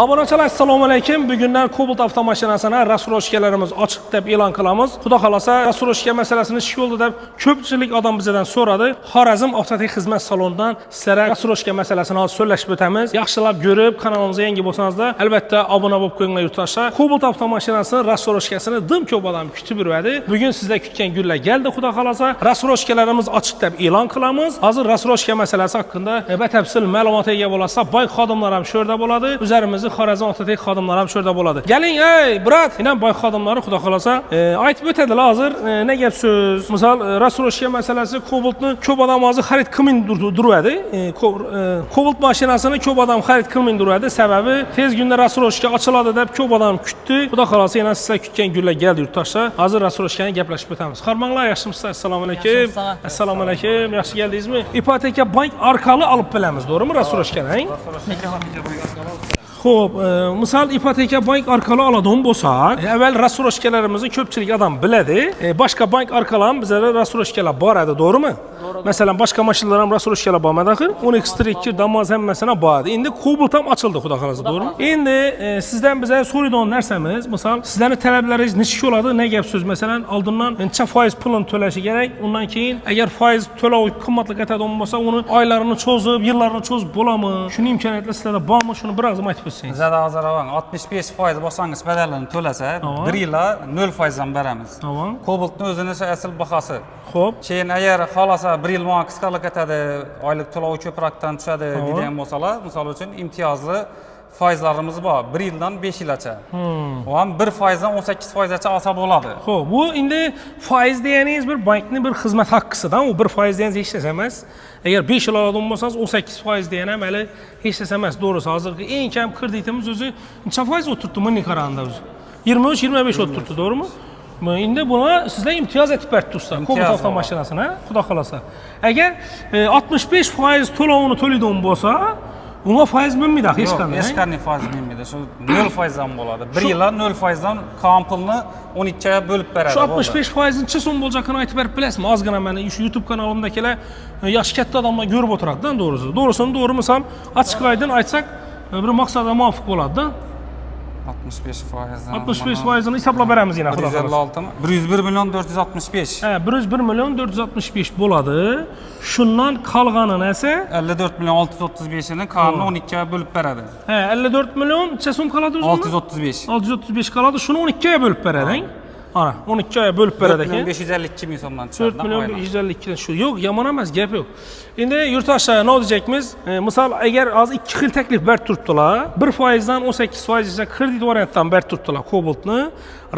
Obunachilar assalomu alaykum. Bugundan Cobalt avtomashinasini rasroshkalarimiz ochiq deb e'lon qilamiz. Xudo xolasa rasroshka masalasini ish yo'lda deb ko'pchilik odam bizdan so'radi. Xorazm avtomatik xizmat salonidan sizlarga rasroshka masalasini hozir so'zlashib o'tamiz. Yaxshilab ko'rib, kanalimizga yangi bo'lsangizlar, albatta obuna bo'lib qo'yinglar yurtdoshlar. Cobalt avtomashinasi rasroshkasini dim ko'p odam kutib yuradi. Bugun sizlar kutgan kunlar keldi. Xudo xolasa rasroshkalarimiz ochiq deb e'lon qilamiz. Hozir rasroshka masalasi haqida batafsil ma'lumot ega bo'lasiz. Bank xodimlari ham shu yerda bo'ladi. O'zarimizni Xorazm avtomatik xodimlari ham shu yerda bo'ladi. Keling, ey, brat, ina bank xodimlari xudo xolasa aytib o'tadilar hozir ne gap so'z. Misol, rasroshka masalasi Cobaltni ko'p odam hozir xarid qilmay turadi. Cobalt mashinasini ko'p odam xarid qilmay turadi. Sababi tez kunda rasroshka ochiladi deb ko'p odam kutdi. Xudo xolasa yana sizlar kutgan kunlar keldi yurtdoshlar. Hozir rasroshkani gaplashib o'tamiz. Xormanglar, yaxshimisizlar? Assalomu alaykum. Assalomu alaykum. Yaxshi keldingizmi? Ipoteka bank orqali olib bilamiz, to'g'rimi rasroshkani? Xo'p, misol ipoteka bank orqali oladigan bo'lsak, avval rasroshkalarimizni ko'pchilik odam biladi. Boshqa bank orqali ham bizlar rasroshkalar boradi, to'g'rimi? Masalan, boshqa mashinalar ham rasroshkalar bormadi axir. Unix-Street, Damas hammasini boradi. Endi Cobalt ham ochildi, xudo xolasa, to'g'rimi? Endi sizdan bizga so'raydigan narsamiz, misol, sizlarning talablaringiz necha bo'ladi? Ne gap so'z? Masalan, oldindan necha foiz pulni to'lashi kerak? Undan keyin agar foiz to'lov qimmatli ketadigan bo'lsa, uni oylarini cho'zib, yillarni cho'zib bo'ladimi? Shuni imkoniyatlar sizlarda bormi? Shuni bir og'iz aytib o'tsangiz. Bizda hozir 65% bo'lsangiz badalini to'lasa, 1 yilda 0% dan beramiz. Cobaltning o'zining asl bahasi. Xo'p. Keyin agar xolasa 1 yil mo'an qisqarlik etadi, oylik to'lovi ko'proqdan tushadi degan bo'lsalar, misol uchun imtiyozli foizlarimiz bor. 1 yildan 5 yilgacha. U ham 1% dan 18%gacha olsa bo'ladi. Xo'p, bu endi foiz deganingiz bir bankning bir xizmat haqqisidan, u 1% deganingiz hech narsa emas. Agar 5 yil oladigan bo'lsangiz 18% degan ham hali hech narsa emas, to'g'risi. Hozirgi eng kam kreditimiz o'zi necha foiz o'tiribdi meni qaraganda o'zi? 23-25 o'tiribdi, to'g'rimi? Endi buni sizlar imtiyoz etib berdi usta. Cobalt avtomashinasini, xudo xolasa. Agar 65% to'lovini to'laydigan bo'lsa, unga foiz bo'lmaydi, hech qanday. Hech qanday foiz bo'lmaydi. Shu 0% dan bo'ladi. 1 yilda 0% dan kompulni 12 ga bo'lib beradi. Shu 65% necha so'm bo'lganini aytib berib bilasizmi? Ozgina meni shu YouTube kanalimdagilar yosh katta odamlar ko'rib o'tiradi-da, to'g'risi. To'g'risini to'g'ri misol ochiq oydin aytsak, bir maqsadga muvofiq bo'ladi-da. 65%ni hisoblab beramiz yana, xudo xolasa. 101 million 465. 101 million 465 bo'ladi. Shundan qolganini esa 54 million 635 ni qonun 12 ga bo'lib beradi. 54 million necha so'm qoladi o'zi? 635. 635 qoladi. Shuni 12 ga bo'lib beradi. Ana, 12 ga bo'lib beradi ekan. 552 ming so'mdan chiqadi. 4 million 552 dan shu. Yo'q, yomon emas, gap yo'q. Endi yurtdoshlar, nima deyacakmiz? Misol, agar hozir 2 xil taklif berib turibdilar, 1% dan 18% esa kredit variantdan berib turibdilar Cobaltni.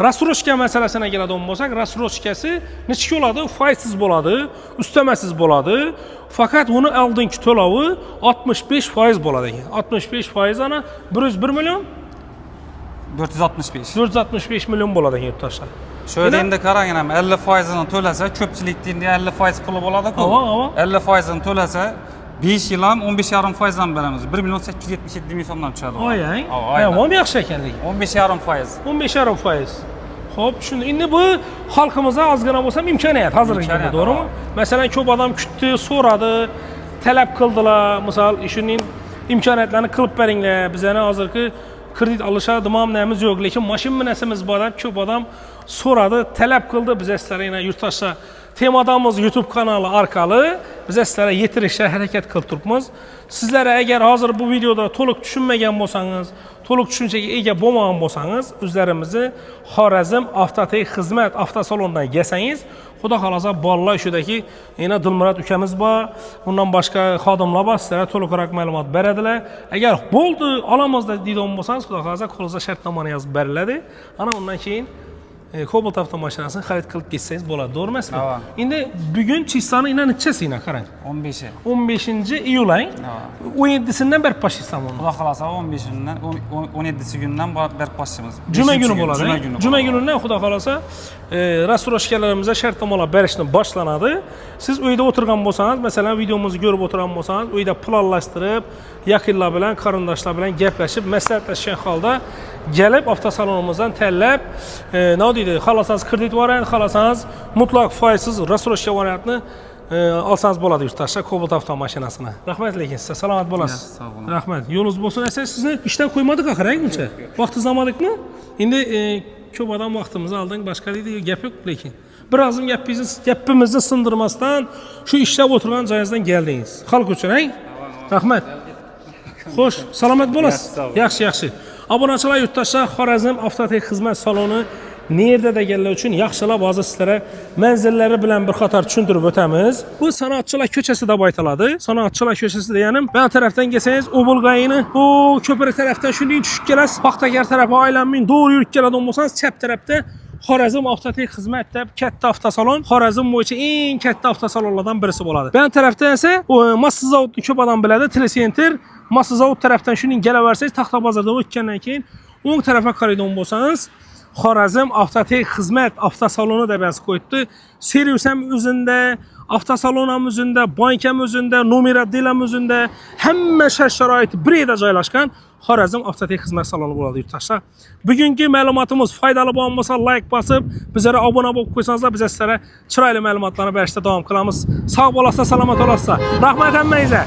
Rasroshka masalasini keladigan bo'lsak, rasroshkasi necha bo'ladi? Foizsiz bo'ladi, ustamasiz bo'ladi. Faqat uni oldingi to'lovi 65% bo'ladi ekan. 65% ana 101 million 465 million bo'ladi ekan yurtdoshlar. Şöyle endi qarang, ham 50% ni to'lasa, ko'pchilikning 50% puli bo'ladi-ku. 50% ni to'lasa 5 yil ham 15,5% dan beramiz. 1 million 877 ming so'mdan tushadi. Oyang. Ayam yaxshi ekanligi. 15,5%. 15,5%. Xo'p, shuni endi bu xalqimizga ozgina bo'lsa imkoniyat hozirgi kunda, to'g'rimi? Masalan, ko'p odam kutdi, so'radi, talab qildilar. Misol, shuning imkoniyatlarini qilib beringlar. Bizani hozirgi kredit alışa namimiz yo'q, lekin mashin minasimiz bor deb ko'p odam so'radi, talab qildi. Biz sizlarga yana yurtdoshlar Temadamiz YouTube kanali orqali biz sizlarga yetirishga harakat qilib turibmiz. Sizlar agar hozir bu videoda to'liq tushunmagan bo'lsangiz, to'liq tushunchaga ega bo'lmagan bo'lsangiz, o'zlarimizni Xorazm avtomatik xizmat avtosalonidan kelsangiz, xudo xolasa bolalar shudagi yana Dilmurod ukamiz bor, undan boshqa xodimlar bor, sizlarga to'liqroq ma'lumot beradilar. Agar bo'ldi, olamiz deydigan bo'lsangiz, xudo xolasa qo'lingizga shartnomani yozib beriladi. Ana undan keyin Cobalt avtomashinasini xarid qilib ketsangiz bo'ladi, to'g'ri emasmi? Endi bugun chistani ina nechasi ina qarang. 15. 15-iyul ay. 17-sidan berib boshlaysan uni. Xudo xolasa 15-dan 17-kundan berib boshlaymiz. Juma kuni bo'ladi. Juma kunidan xudo xolasa rasroshkalarimizga shartnomalar berishni boshlanadi. Siz uyda o'tirgan bo'lsangiz, masalan, videomizni ko'rib o'tirgan bo'lsangiz, uyda planlashtirib, yaqinlar bilan, qarindoshlar bilan gaplashib, maslahatlashgan holda gelib avtosalonimizdan tanlab, nima deydi, xolasangiz kredit variant, xolasangiz mutlaq foizsiz rasroshka variantni alsanız boladı yurttaşlar Cobalt avtomaşinasını. Rahmet lekin sizə salamat bolasınız. Sağ olun. Rahmet. Yolunuz bolsun. Əsas sizni işdən qoymadıq axı, rəngimcə. Vaxtı zamadıqmı? İndi köp adam vaxtımızı aldın, başqa deyil, gəp yox lekin. Birazım gəpimizi sındırmasdan şu işləb oturan cayazdan gəldiniz. Xalq üçün, hə? Rahmet. Xoş, salamat bolasınız. Yaxşı, yaxşı. Abunəçilər yurttaşlar, Xorazm Avtotek Xidmət Salonu nerede də gəllər üçün yaxşılab bazı sizlərə mənzilləri bilən bir qatar düşündürüb ötəmiz. Bu Sanatçılar köçəsi də baytaladı. Sanatçılar köçəsi də yəni ben tərəfdən gəlsəniz Obulqayını, o köpürü tərəfdən şunu düşüb gələz, Baxtagər tərəfə aylanmayın, doğru yürüb gələn olmasanız çəp tərəfdə Xorazm Avtotek Xidmətdə katta avtosalon, Xorazm boyunca ən katta avtosalonlardan birisi boladı. Ben tərəfdən isə Massa Zavodlu köp adam bilədi, Telesenter, Massa Zavod tərəfdən şunu gələ versəniz, Taxta bazarda ötkəndən keyin on tərəfə koridon bolsanız Xorazm Avtotek Xidmət avtosalonu da bəzi qoydu. Servisəm özündə, avtosalonam özündə, bankam özündə, numeraddilam özündə, həmmə şərait bir yerdə joylashgan Xorazm Avtotek Xidmət salonu boladı yurttaşlar. Bugünkü məlumatımız faydalı olmasa like basıb, bizlərə abunə olub qoysanızlar bizə sizlərə çıraylı məlumatlarını bərişdə davam qılamız. Sağ olasınız, salamat olasınız. Rəhmət əmməyizə.